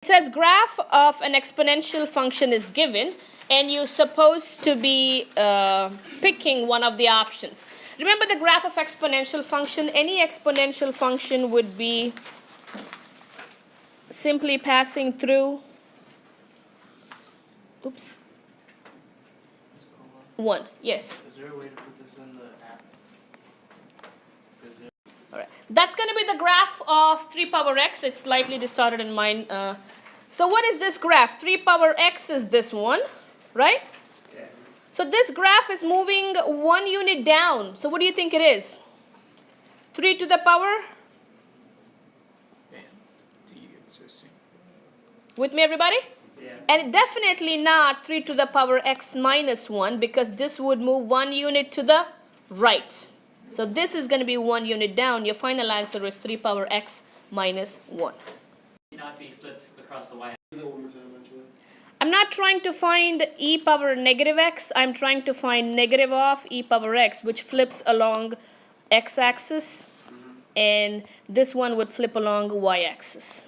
It says graph of an exponential function is given, and you're supposed to be picking one of the options. Remember the graph of exponential function? Any exponential function would be simply passing through, 1. Yes. Is there a way to put this in the app? All right. That's going to be the graph of 3 power x. It's slightly distorted in mine. So what is this graph? 3 power x is this one, right? Yeah. So this graph is moving 1 unit down. So what do you think it is? 3 to the power? Man, it's so simple. With me, everybody? Yeah. And definitely not 3 to the power x minus 1, because this would move 1 unit to the right. So this is going to be 1 unit down. Your final answer is 3 power x minus 1. Not be flipped across the y. I'm not trying to find e power negative x. I'm trying to find negative of e power x, which flips along x-axis. And this one would flip along y-axis.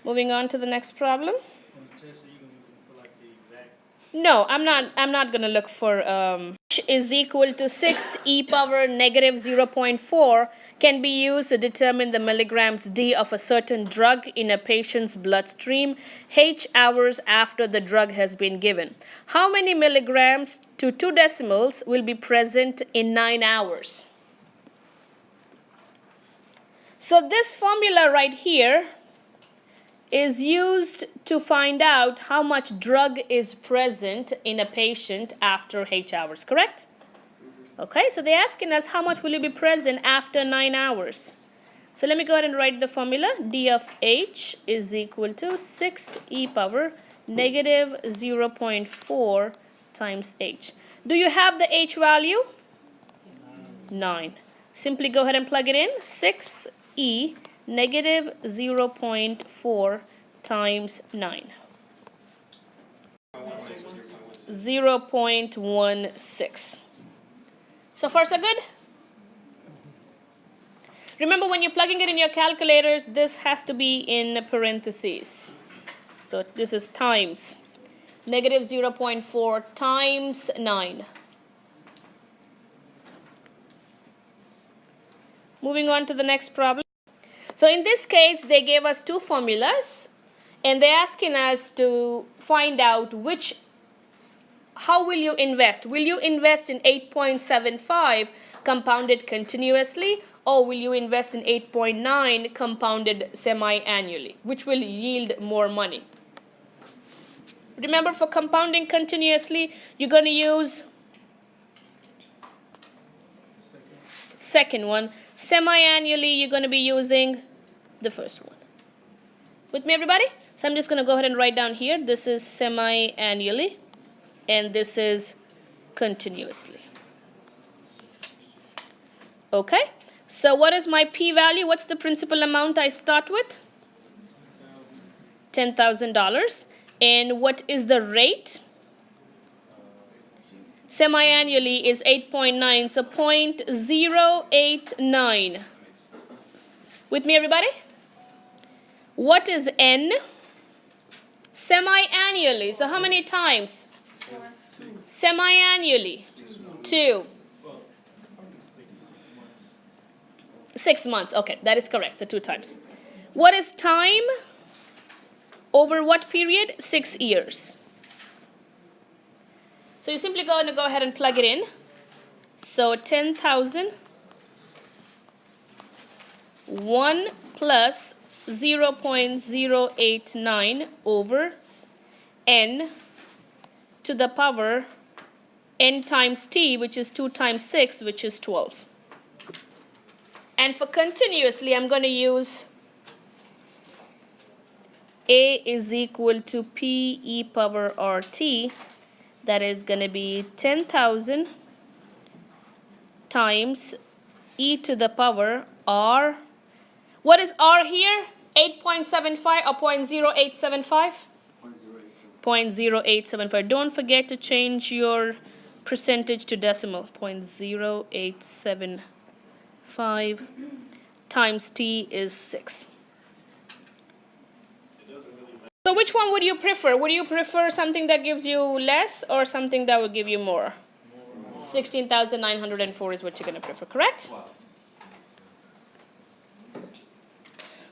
Moving on to the next problem. No, I'm not going to look for which is equal to 6 e power negative 0.4 can be used to determine the milligrams D of a certain drug in a patient's bloodstream h hours after the drug has been given. How many milligrams to 2 decimals will be present in 9 hours? So this formula right here is used to find out how much drug is present in a patient after h hours, correct? Okay, so they're asking us how much will it be present after 9 hours. So let me go ahead and write the formula. D of h is equal to 6 e power negative 0.4 times h. Do you have the h value? 9. Simply go ahead and plug it in. 6e negative 0.4 times 9. 0.16. So far so good? Remember, when you're plugging it in your calculators, this has to be in parentheses. So this is times. Negative 0.4 times 9. Moving on to the next problem. So in this case, they gave us 2 formulas, and they're asking us to find out how will you invest? Will you invest in 8.75 compounded continuously, or will you invest in 8.9 compounded semi-annually? Which will yield more money? Remember, for compounding continuously, you're going to use second one. Semi-annually, you're going to be using the first one. With me, everybody? So I'm just going to go ahead and write down here. This is semi-annually, and this is continuously. Okay? So what is my p-value? What's the principal amount I start with? $10,000. And what is the rate? Semi-annually is 8.9, so 0.089. With me, everybody? What is n? Semi-annually. So how many times? Semi-annually. 2. 6 months. Okay, that is correct. So 2 times. What is time? Over what period? 6 years. So you simply go ahead and plug it in. So 10,000. 1 plus 0.089 over n to the power n times t, which is 2 times 6, which is 12. And for continuously, I'm going to use A is equal to P e power RT. That is going to be 10,000 times e to the power R. What is R here? 8.75 or 0.0875? 0.0875. Don't forget to change your percentage to decimal. 0.0875 times t is 6. So which one would you prefer? Would you prefer something that gives you less or something that would give you more? 16,904 is what you're going to prefer, correct?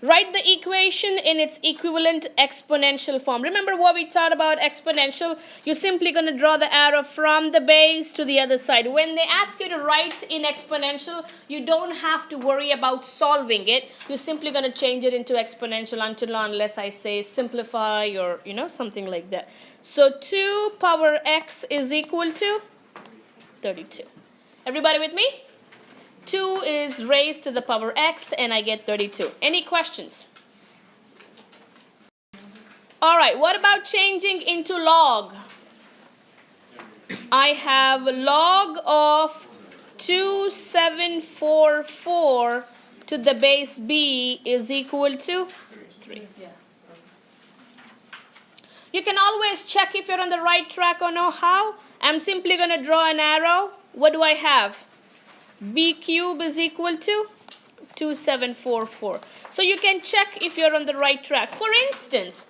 Write the equation in its equivalent exponential form. Remember what we taught about exponential? You're simply going to draw the arrow from the base to the other side. When they ask you to write in exponential, you don't have to worry about solving it. You're simply going to change it into exponential until unless I say simplify or, something like that. So 2 power x is equal to 32. Everybody with me? 2 is raised to the power x, and I get 32. Any questions? All right, what about changing into log? I have log of 2744 to the base b is equal to 3. You can always check if you're on the right track or no. How? I'm simply going to draw an arrow. What do I have? B cube is equal to 2744. So you can check if you're on the right track. For instance,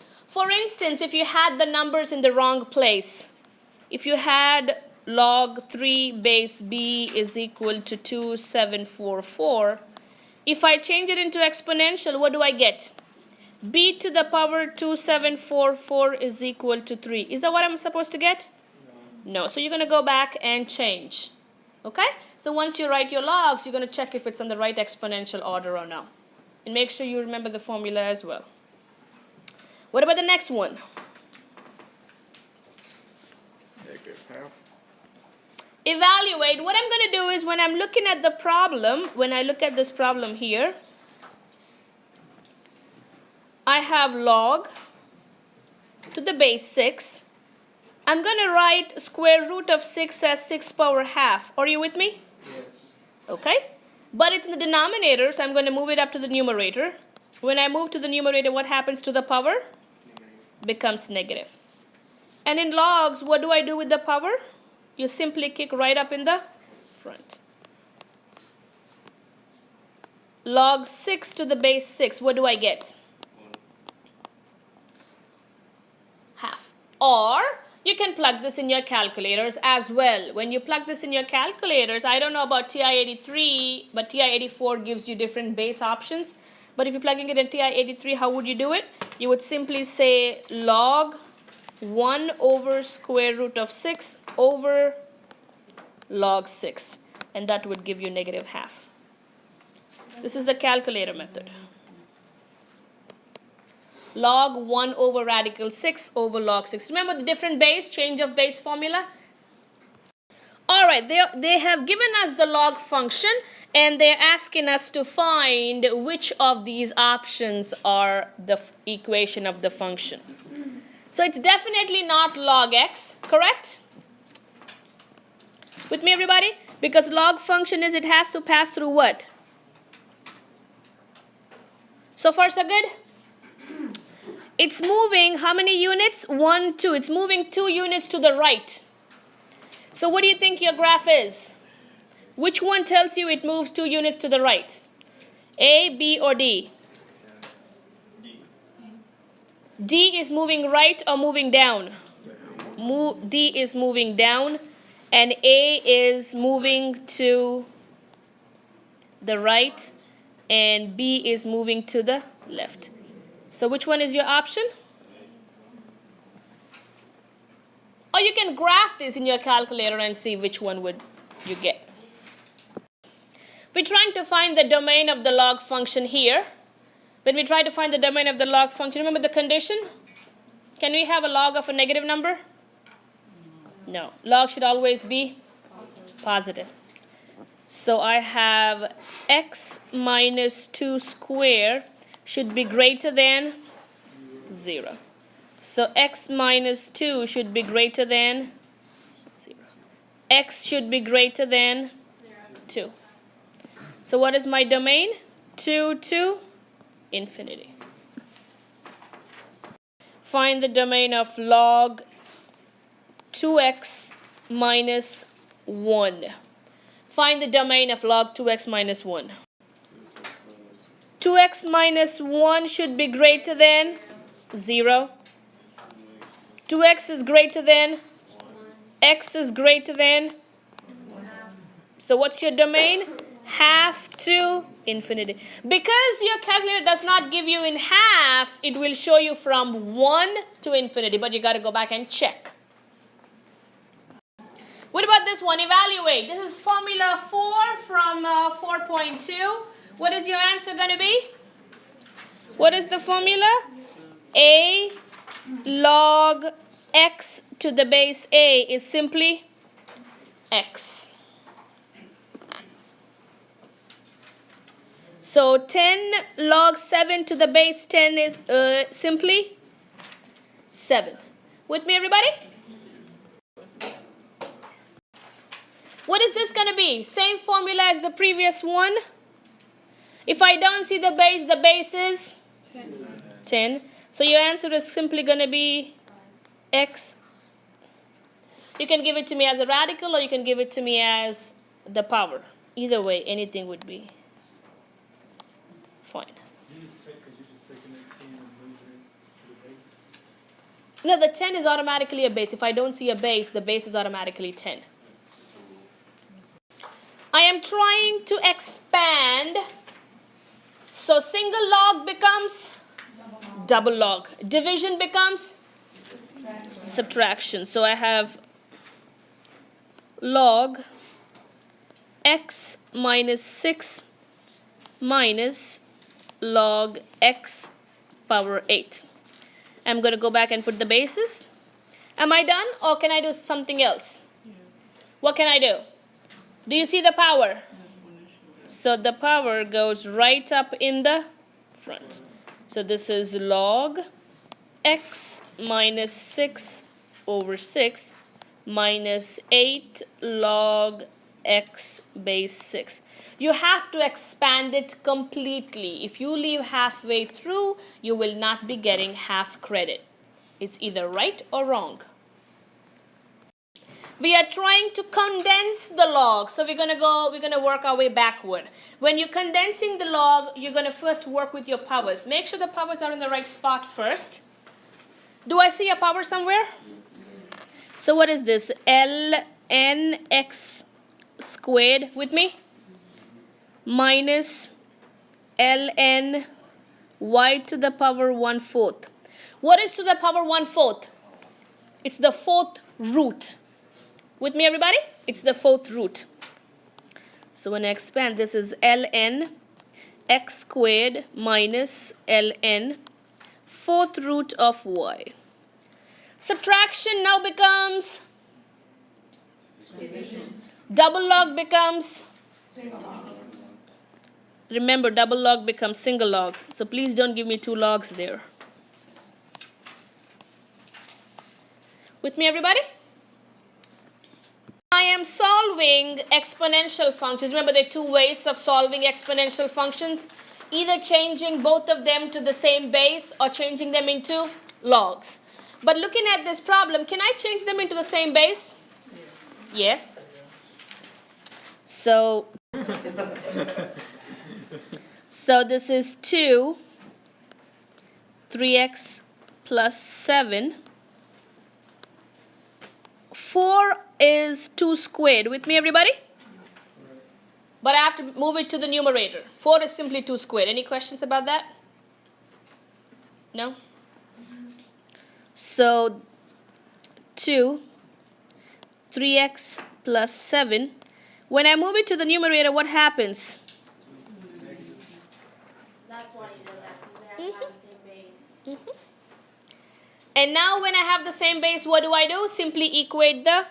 if you had the numbers in the wrong place, if you had log 3 base b is equal to 2744, if I change it into exponential, what do I get? B to the power 2744 is equal to 3. Is that what I'm supposed to get? No. So you're going to go back and change. Okay? So once you write your logs, you're going to check if it's on the right exponential order or no. And make sure you remember the formula as well. What about the next one? Negative half. Evaluate. What I'm going to do is when I'm looking at the problem, when I look at this problem here, I have log to the base 6. I'm going to write square root of 6 as 6 power half. Are you with me? Yes. Okay. But it's in the denominator, so I'm going to move it up to the numerator. When I move to the numerator, what happens to the power? Becomes negative. And in logs, what do I do with the power? You simply kick right up in the front. Log 6 to the base 6, what do I get? Half. Or you can plug this in your calculators as well. When you plug this in your calculators, I don't know about TI-83, but TI-84 gives you different base options. But if you're plugging it in TI-83, how would you do it? You would simply say log 1 over square root of 6 over log 6. And that would give you negative half. This is the calculator method. Log 1 over radical 6 over log 6. Remember the different base, change of base formula? Alright, they have given us the log function and they're asking us to find which of these options are the equation of the function. So it's definitely not log x, correct? With me everybody? Because log function is it has to pass through what? So far so good? It's moving how many units? 1, 2. It's moving 2 units to the right. So what do you think your graph is? Which one tells you it moves 2 units to the right? A, B, or D? D is moving right or moving down? D is moving down and A is moving to the right and B is moving to the left. So which one is your option? Or you can graph this in your calculator and see which one would you get. We're trying to find the domain of the log function here. When we try to find the domain of the log function, remember the condition? Can we have a log of a negative number? No. Log should always be positive. So I have x minus 2 squared should be greater than 0. So x minus 2 should be greater than 0. X should be greater than 2. So what is my domain? 2 to infinity. Find the domain of log 2x minus 1. Find the domain of log 2x minus 1. 2x minus 1 should be greater than 0. 2x is greater than, x is greater than. So what's your domain? Half to infinity. Because your calculator does not give you in halves, it will show you from 1 to infinity, but you got to go back and check. What about this one? Evaluate. This is formula 4 from 4.2. What is your answer going to be? What is the formula? A log x to the base a is simply x. So 10 log 7 to the base 10 is simply 7. With me, everybody? What is this going to be? Same formula as the previous one. If I don't see the base is 10. So your answer is simply going to be x. You can give it to me as a radical or you can give it to me as the power. Either way, anything would be fine. Because you just taking that 10 and moving it to the base? No, the 10 is automatically a base. If I don't see a base, the base is automatically 10. I am trying to expand. So single log becomes double log. Division becomes subtraction. So I have log x minus 6 minus log x power 8. I'm going to go back and put the bases. Am I done or can I do something else? Yes. What can I do? Do you see the power? So the power goes right up in the front. So this is log x minus 6 over 6 minus 8 log x base 6. You have to expand it completely. If you leave halfway through, you will not be getting half credit. It's either right or wrong. We are trying to condense the log. So we're going to work our way backward. When you're condensing the log, you're going to first work with your powers. Make sure the powers are in the right spot first. Do I see a power somewhere? So what is this? ln x squared with me? Minus ln y to the power 1/4. What is to the power 1/4? It's the fourth root. With me, everybody? It's the fourth root. So when I expand, this is ln x squared minus ln fourth root of y. Subtraction now becomes division. Double log becomes remember, double log becomes single log. So please don't give me two logs there. With me, everybody? I am solving exponential functions. Remember, there are two ways of solving exponential functions. Either changing both of them to the same base or changing them into logs. But looking at this problem, can I change them into the same base? Yes. So this is 2, 3x plus 7. 4 is 2 squared. With me, everybody? But I have to move it to the numerator. 4 is simply 2 squared. Any questions about that? No? So 2, 3x plus 7. When I move it to the numerator, what happens? That's why you did that, because they have to have the same base. And now when I have the same base, what do? Simply equate the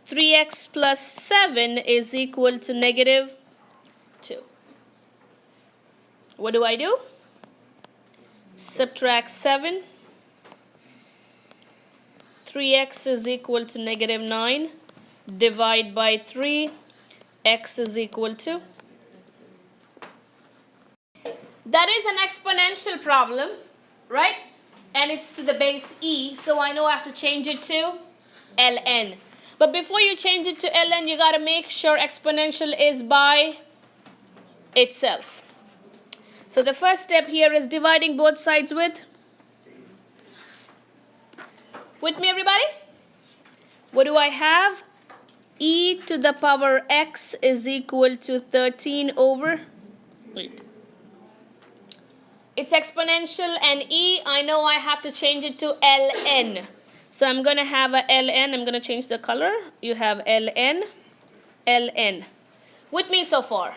3x plus 7 is equal to negative 2. What do? Subtract 7. 3x is equal to negative 9. Divide by 3. X is equal to. That is an exponential problem, right? And it's to the base e, so I know I have to change it to ln. But before you change it to ln, you got to make sure exponential is by itself. So the first step here is dividing both sides with me, everybody? What do I have? E to the power x is equal to 13 over 8. It's exponential, and E, I know I have to change it to ln. So I'm going to have a ln. I'm going to change the color. You have ln. With me so far?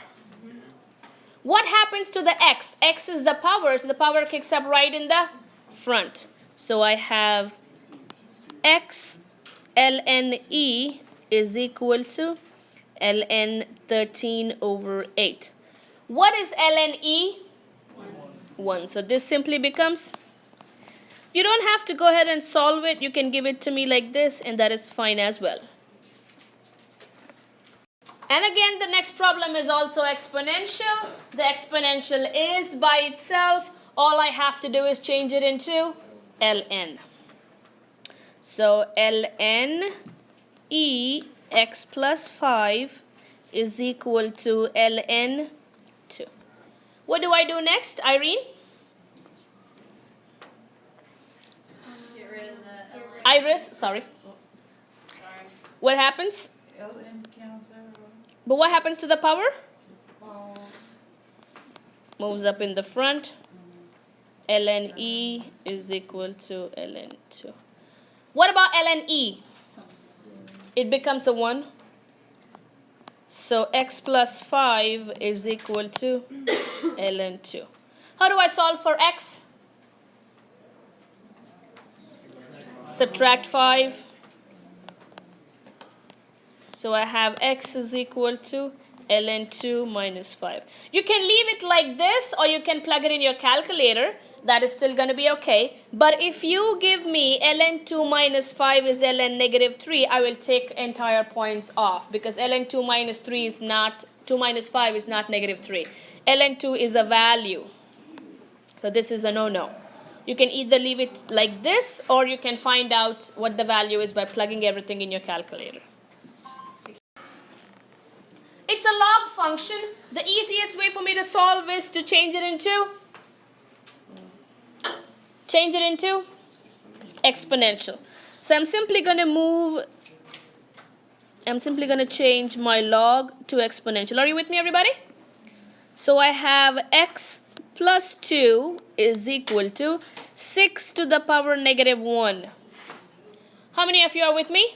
What happens to the x? X is the power, so the power kicks up right in the front. So I have x ln E is equal to ln 13 over 8. What is ln E? 1. So this simply becomes, you don't have to go ahead and solve it. You can give it to me like this, and that is fine as well. And again, the next problem is also exponential. The exponential is by itself. All I have to do is change it into ln. So ln E x plus 5 is equal to ln 2. What do I do next, Irene? Get rid of the ln. Iris, sorry. Sorry. What happens? ln cancel. But what happens to the power? Oh, Moves up in the front. ln E is equal to ln 2. What about ln E? It becomes a 1. So x plus 5 is equal to ln 2. How do I solve for x? Subtract 5. So I have x is equal to ln 2 minus 5. You can leave it like this, or you can plug it in your calculator. That is still going to be okay. But if you give me ln 2 minus 5 is ln negative 3, I will take entire points off, because ln 2 minus 3 is not, 2 minus 5 is not negative 3. ln 2 is a value. So this is a no-no. You can either leave it like this, or you can find out what the value is by plugging everything in your calculator. It's a log function. The easiest way for me to solve is to change it into exponential. So I'm simply going to change my log to exponential. Are you with me, everybody? So I have x plus 2 is equal to 6 to the power negative 1. How many of you are with me?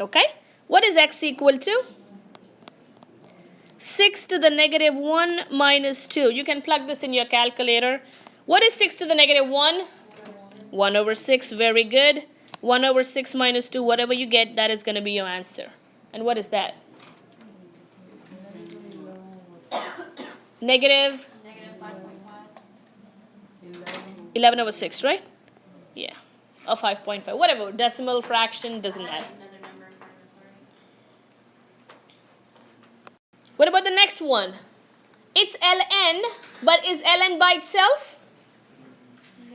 Okay. What is x equal to? 6 to the negative 1 minus 2. You can plug this in your calculator. What is 6 to the negative 1? 1 over 6. Very good. 1 over 6 minus 2. Whatever you get, that is going to be your answer. And what is that? Negative Negative 5.5. 11 over 6, right? Yeah. Or 5.5. Whatever. Decimal, fraction, doesn't I matter. have another number in front of us, sorry. What about the next one? It's ln, but is ln by itself?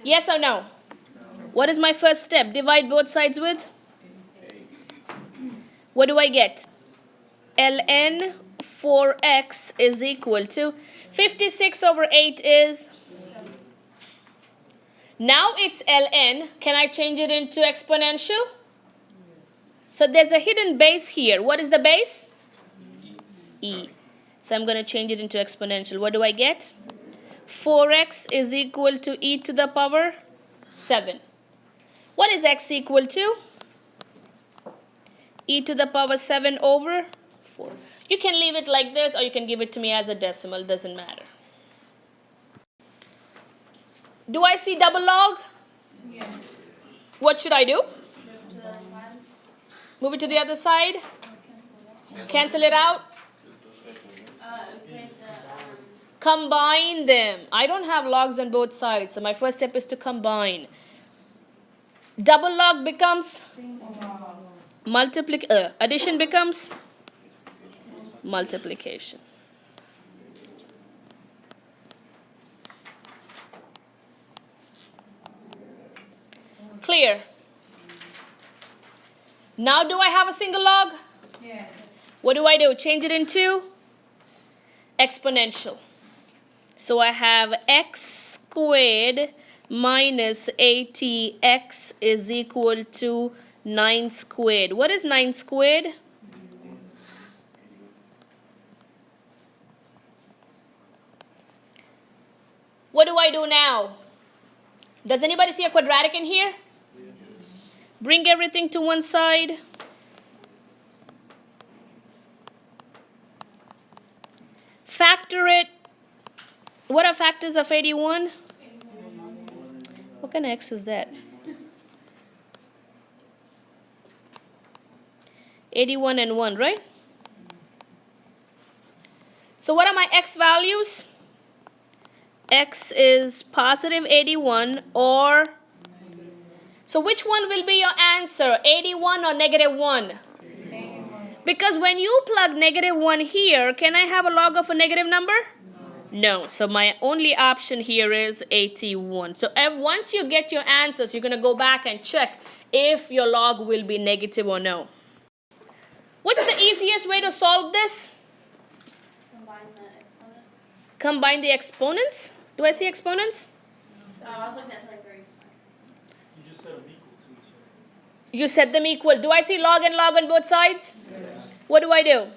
Yes or no? What is my first step? Divide both sides with? What do I get? ln 4x is equal to 56 over 8 is? Now it's ln. Can I change it into exponential? So there's a hidden base here. What is the base? E. So I'm going to change it into exponential. What do I get? 4x is equal to e to the power 7. What is x equal to? E to the power 7 over 4. You can leave it like this, or you can give it to me as a decimal. Doesn't matter. Do I see double log? Yeah. What should I do? Move to the other side. Move it to the other side. Cancel it out. Create Combine them. I don't have logs on both sides, so my first step is to combine. Double log becomes addition becomes multiplication. Clear? Now do I have a single log? yes. What do? Change it into exponential. So I have x squared minus 80x is equal to 9 squared. What is 9 squared? What do I do now? Does anybody see a quadratic in here? Bring everything to one side. Factor it. What are factors of 81? What kind of x is that? 81 and 1, right? So what are my x values? X is positive 81 or... So which one will be your answer? 81 or negative 1? Because when you plug negative 1 here, can I have a log of a negative number? No. So my only option here is 81. So once you get your answers, you're going to go back and check if your log will be negative or no. What's the easiest way to solve this? Combine the exponents. Combine the exponents. Do I see exponents? Oh, I was looking at 23. You just set them equal to each other. You set them equal. Do I see log and log on both sides? Yes. What do I do?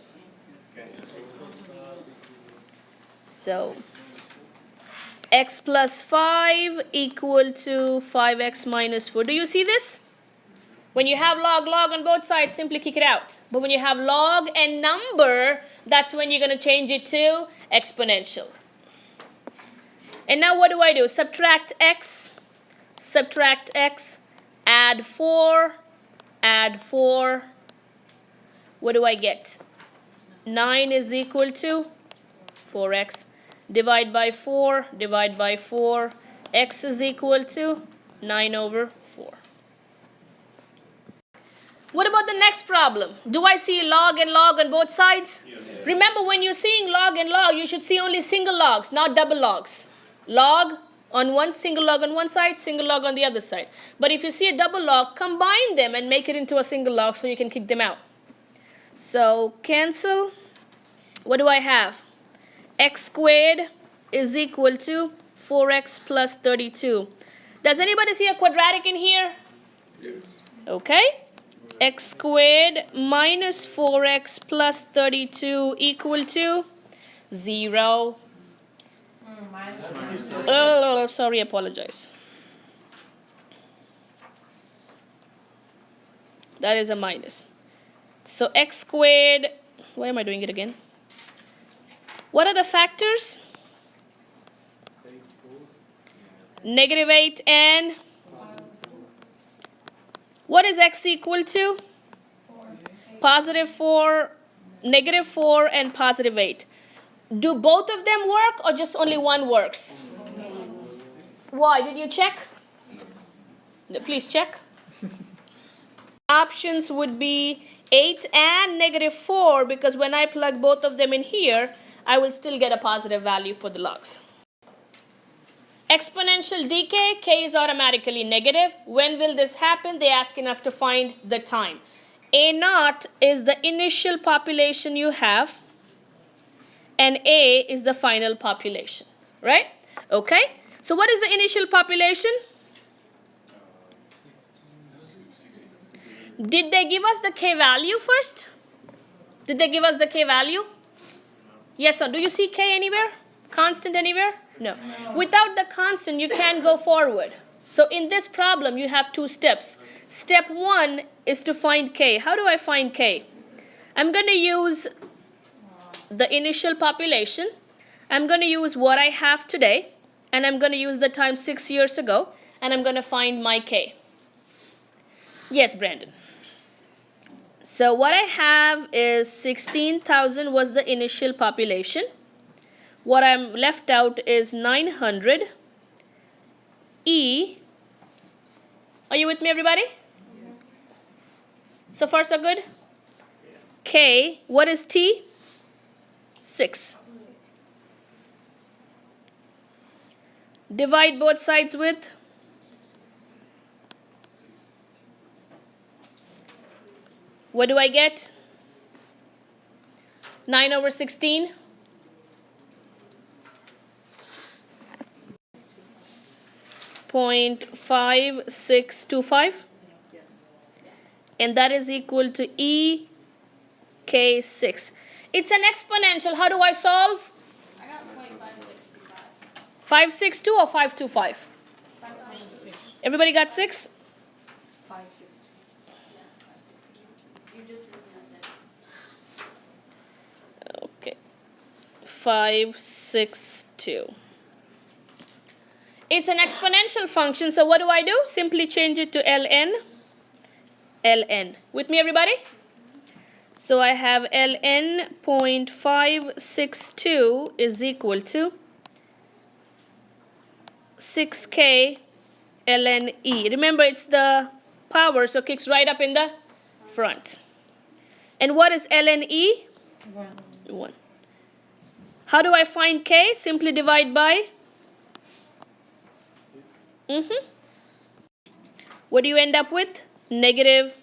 So x plus 5 equal to 5x minus 4. Do you see this? When you have log on both sides, simply kick it out. But when you have log and number, that's when you're going to change it to exponential. And now what do I do? Subtract x, add 4. What do I get? 9 is equal to 4x. Divide by 4, x is equal to 9 over 4. What about the next problem? Do I see log and log on both sides? Yes. Remember, when you're seeing log and log, you should see only single logs, not double logs. Log on one, single log on one side, single log on the other side. But if you see a double log, combine them and make it into a single log so you can kick them out. So cancel. What do I have? X squared is equal to 4x plus 32. Does anybody see a quadratic in here? Yes. Okay. X squared minus 4x plus 32 equal to 0. Oh, sorry, apologize. That is a minus. So x squared, why am I doing it again? What are the factors? Negative 8 and what is x equal to? Positive 4, negative 4 and positive 8. Do both of them work or just only one works? Why? Did you check? Please check. Options would be 8 and negative 4 because when I plug both of them in here, I will still get a positive value for the logs. Exponential decay, k is automatically negative. When will this happen? They're asking us to find the time. A naught is the initial population you have, and A is the final population, right? Okay, so what is the initial population? Did they give us the k value first? Did they give us the k value? Yes or no? Do you see k anywhere? Constant anywhere? No. Without the constant, you can't go forward. So in this problem, you have two steps. Step 1 is to find k. How do I find k? I'm going to use the initial population. I'm going to use what I have today, and I'm going to use the time 6 years ago, and I'm going to find my k. Yes, Brandon. So what I have is 16,000 was the initial population. What I'm left out is 900. E. Are you with me, everybody? Yes. So far, so good? K. What is T? 6. Divide both sides with? What do I get? 9 over 16? 0.5625, and that is equal to EK6. It's an exponential. How do I solve? I got 0.5625. 562 or 525? 562. Everybody got 6? 562. You're just missing a 6. Okay. 562. It's an exponential function, so what do? Simply change it to ln. ln. With me, everybody? So I have ln 0.562 is equal to 6k ln e. Remember, it's the power, so it kicks right up in the front. And what is ln e? 1. How do I find k? Simply divide by? What do you end up with? Negative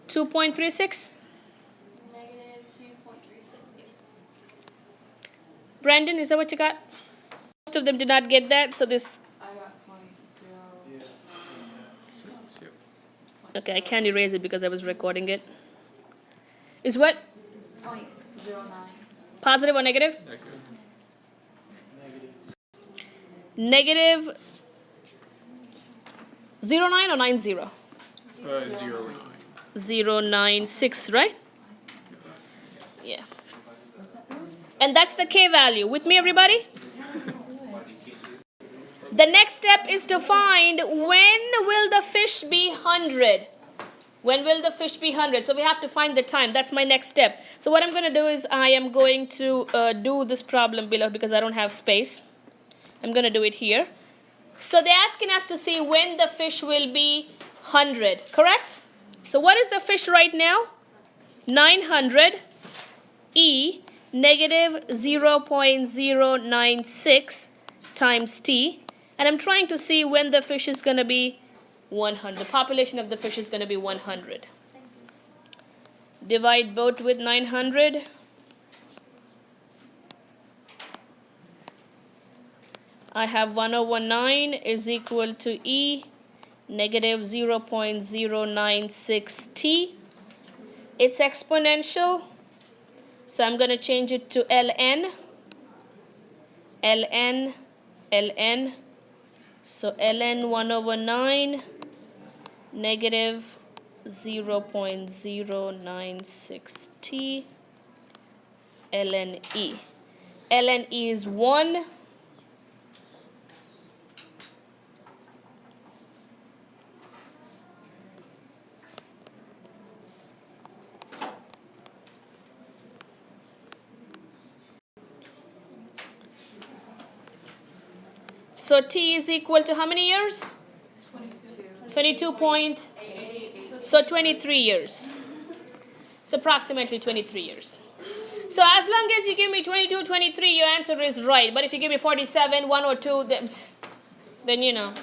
2.36. Negative 2.36. Brandon, is that what you got? Most of them did not get that, so this. I got 0.0. Okay, I can't erase it because I was recording it. Is what? 0.09. Positive or negative? Negative. Negative 09 or 90? 09. 096, right? Yeah. And that's the k value. With me, everybody? The next step is to find when will the fish be 100? When will the fish be 100? So we have to find the time. That's my next step. So what I'm going to do is I am going to do this problem below because I don't have space. I'm going to do it here. So they're asking us to see when the fish will be 100, correct? So what is the fish right now? 900 E negative 0.096 times T. And I'm trying to see when the fish is going to be 100. The population of the fish is going to be 100. Divide both with 900. I have 1/9 is equal to E negative 0.096 T. It's exponential, so I'm going to change it to ln. ln, ln. So ln 1/9 negative 0.096 T ln E. ln E is 1. So T is equal to how many years? 22 point. So 23 years. It's approximately 23 years. So as long as you give me 22, 23, your answer is right. But if you give me 47, 1 or 2, then you know.